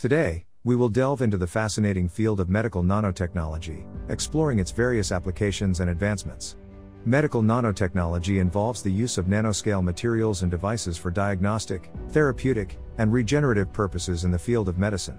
Today, we will delve into the fascinating field of medical nanotechnology, exploring its various applications and advancements. Medical nanotechnology involves the use of nanoscale materials and devices for diagnostic, therapeutic, and regenerative purposes in the field of medicine.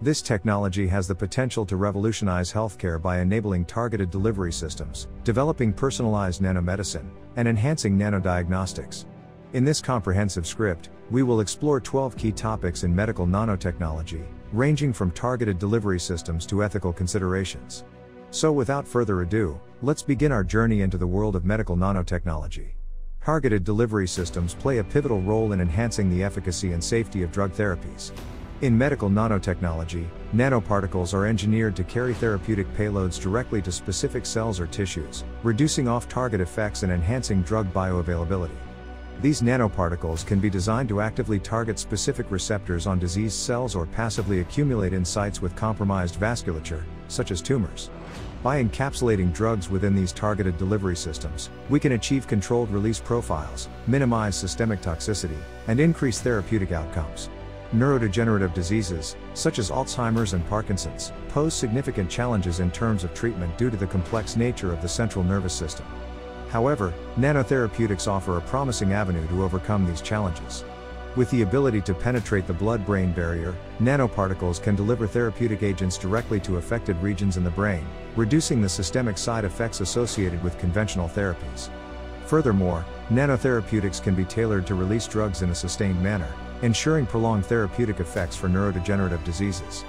This technology has the potential to revolutionize healthcare by enabling targeted delivery systems, developing personalized nanomedicine, and enhancing nanodiagnostics. In this comprehensive script, we will explore 12 key topics in medical nanotechnology, ranging from targeted delivery systems to ethical considerations. So without further ado, let's begin our journey into the world of medical nanotechnology. Targeted delivery systems play a pivotal role in enhancing the efficacy and safety of drug therapies. In medical nanotechnology, nanoparticles are engineered to carry therapeutic payloads directly to specific cells or tissues, reducing off-target effects and enhancing drug bioavailability. These nanoparticles can be designed to actively target specific receptors on diseased cells or passively accumulate in sites with compromised vasculature, such as tumors. By encapsulating drugs within these targeted delivery systems, we can achieve controlled release profiles, minimize systemic toxicity, and increase therapeutic outcomes. Neurodegenerative diseases, such as Alzheimer's and Parkinson's, pose significant challenges in terms of treatment due to the complex nature of the central nervous system. However, nanotherapeutics offer a promising avenue to overcome these challenges. With the ability to penetrate the blood-brain barrier, nanoparticles can deliver therapeutic agents directly to affected regions in the brain, reducing the systemic side effects associated with conventional therapies. Furthermore, nanotherapeutics can be tailored to release drugs in a sustained manner, ensuring prolonged therapeutic effects for neurodegenerative diseases.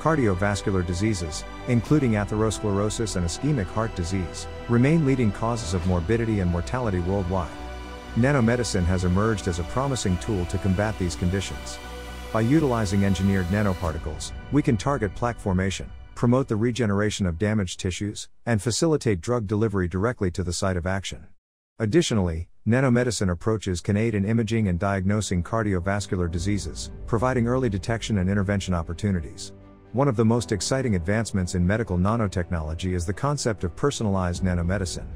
Cardiovascular diseases, including atherosclerosis and ischemic heart disease, remain leading causes of morbidity and mortality worldwide. Nanomedicine has emerged as a promising tool to combat these conditions. By utilizing engineered nanoparticles, we can target plaque formation, promote the regeneration of damaged tissues, and facilitate drug delivery directly to the site of action. Additionally, nanomedicine approaches can aid in imaging and diagnosing cardiovascular diseases, providing early detection and intervention opportunities. One of the most exciting advancements in medical nanotechnology is the concept of personalized nanomedicine.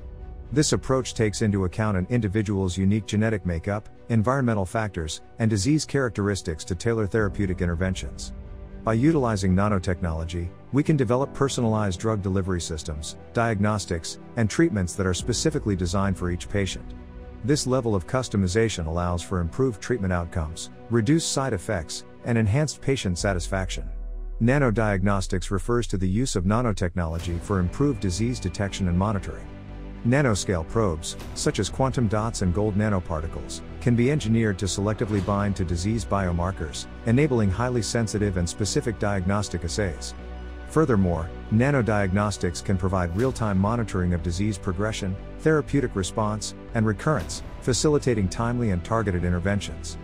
This approach takes into account an individual's unique genetic makeup, environmental factors, and disease characteristics to tailor therapeutic interventions. By utilizing nanotechnology, we can develop personalized drug delivery systems, diagnostics, and treatments that are specifically designed for each patient. This level of customization allows for improved treatment outcomes, reduced side effects, and enhanced patient satisfaction. Nano Diagnostics refers to the use of nanotechnology for improved disease detection and monitoring. Nanoscale probes, such as quantum dots and gold nanoparticles, can be engineered to selectively bind to disease biomarkers, enabling highly sensitive and specific diagnostic assays. Furthermore, nanodiagnostics can provide real-time monitoring of disease progression, therapeutic response, and recurrence, facilitating timely and targeted interventions.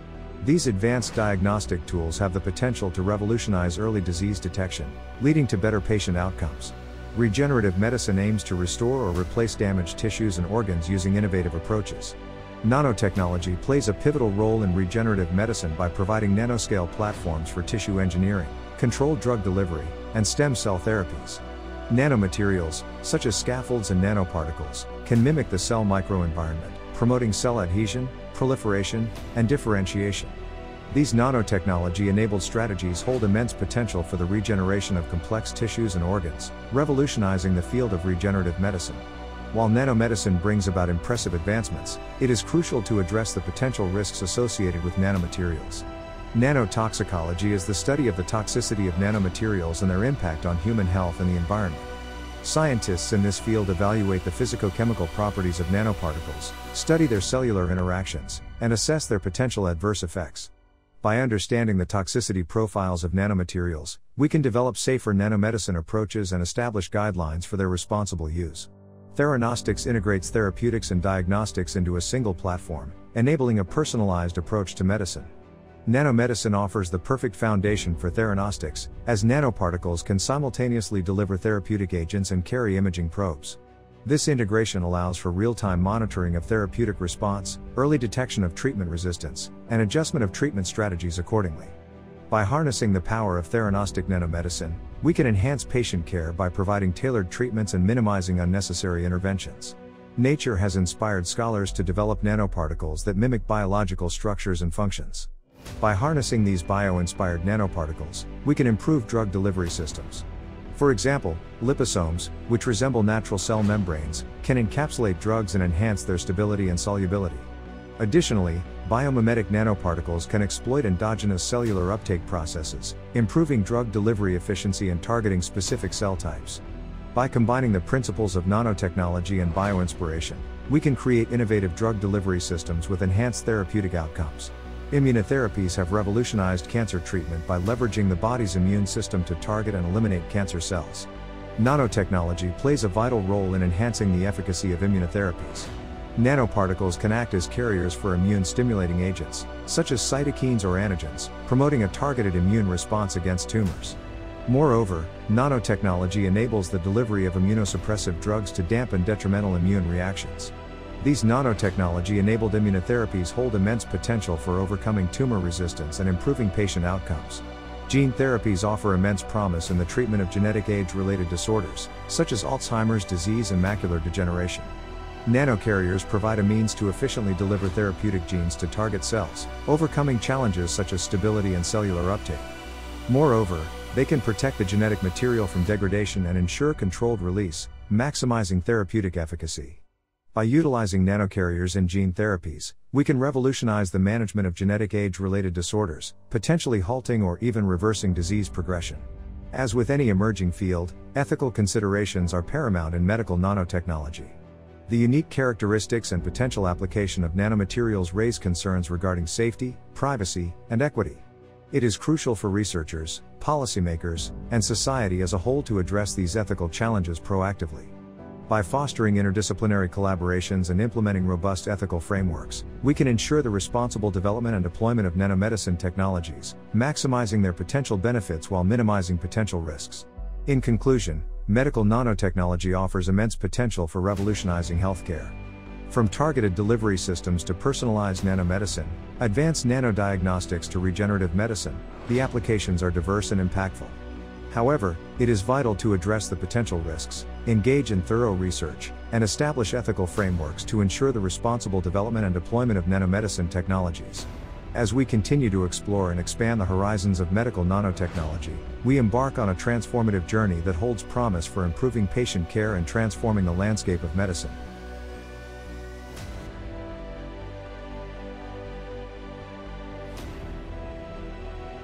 These advanced diagnostic tools have the potential to revolutionize early disease detection, leading to better patient outcomes. Regenerative medicine aims to restore or replace damaged tissues and organs using innovative approaches. Nanotechnology plays a pivotal role in regenerative medicine by providing nanoscale platforms for tissue engineering, controlled drug delivery, and stem cell therapies. Nanomaterials, such as scaffolds and nanoparticles, can mimic the cell microenvironment, promoting cell adhesion, proliferation, and differentiation. These nanotechnology-enabled strategies hold immense potential for the regeneration of complex tissues and organs, revolutionizing the field of regenerative medicine. While nanomedicine brings about impressive advancements, it is crucial to address the potential risks associated with nanomaterials. Nanotoxicology is the study of the toxicity of nanomaterials and their impact on human health and the environment. Scientists in this field evaluate the physicochemical properties of nanoparticles, study their cellular interactions, and assess their potential adverse effects. By understanding the toxicity profiles of nanomaterials, we can develop safer nanomedicine approaches and establish guidelines for their responsible use. Theranostics integrates therapeutics and diagnostics into a single platform, enabling a personalized approach to medicine. Nanomedicine offers the perfect foundation for theranostics, as nanoparticles can simultaneously deliver therapeutic agents and carry imaging probes. This integration allows for real-time monitoring of therapeutic response, early detection of treatment resistance, and adjustment of treatment strategies accordingly. By harnessing the power of theranostic nanomedicine, we can enhance patient care by providing tailored treatments and minimizing unnecessary interventions. Nature has inspired scholars to develop nanoparticles that mimic biological structures and functions. By harnessing these bio-inspired nanoparticles, we can improve drug delivery systems. For example, liposomes, which resemble natural cell membranes, can encapsulate drugs and enhance their stability and solubility. Additionally, biomimetic nanoparticles can exploit endogenous cellular uptake processes, improving drug delivery efficiency and targeting specific cell types. By combining the principles of nanotechnology and bioinspiration, we can create innovative drug delivery systems with enhanced therapeutic outcomes. Immunotherapies have revolutionized cancer treatment by leveraging the body's immune system to target and eliminate cancer cells. Nanotechnology plays a vital role in enhancing the efficacy of immunotherapies. Nanoparticles can act as carriers for immune-stimulating agents, such as cytokines or antigens, promoting a targeted immune response against tumors. Moreover, nanotechnology enables the delivery of immunosuppressive drugs to dampen detrimental immune reactions. These nanotechnology-enabled immunotherapies hold immense potential for overcoming tumor resistance and improving patient outcomes. Gene therapies offer immense promise in the treatment of genetic age-related disorders, such as Alzheimer's disease and macular degeneration. Nanocarriers provide a means to efficiently deliver therapeutic genes to target cells, overcoming challenges such as stability and cellular uptake. Moreover, they can protect the genetic material from degradation and ensure controlled release, maximizing therapeutic efficacy. By utilizing nanocarriers in gene therapies, we can revolutionize the management of genetic age-related disorders, potentially halting or even reversing disease progression. As with any emerging field, ethical considerations are paramount in medical nanotechnology. The unique characteristics and potential application of nanomaterials raise concerns regarding safety, privacy, and equity. It is crucial for researchers, policymakers, and society as a whole to address these ethical challenges proactively. By fostering interdisciplinary collaborations and implementing robust ethical frameworks, we can ensure the responsible development and deployment of nanomedicine technologies, maximizing their potential benefits while minimizing potential risks. In conclusion, medical nanotechnology offers immense potential for revolutionizing healthcare. From targeted delivery systems to personalized nanomedicine, advanced nano diagnostics to regenerative medicine, the applications are diverse and impactful. However, it is vital to address the potential risks, engage in thorough research, and establish ethical frameworks to ensure the responsible development and deployment of nanomedicine technologies. As we continue to explore and expand the horizons of medical nanotechnology, we embark on a transformative journey that holds promise for improving patient care and transforming the landscape of medicine.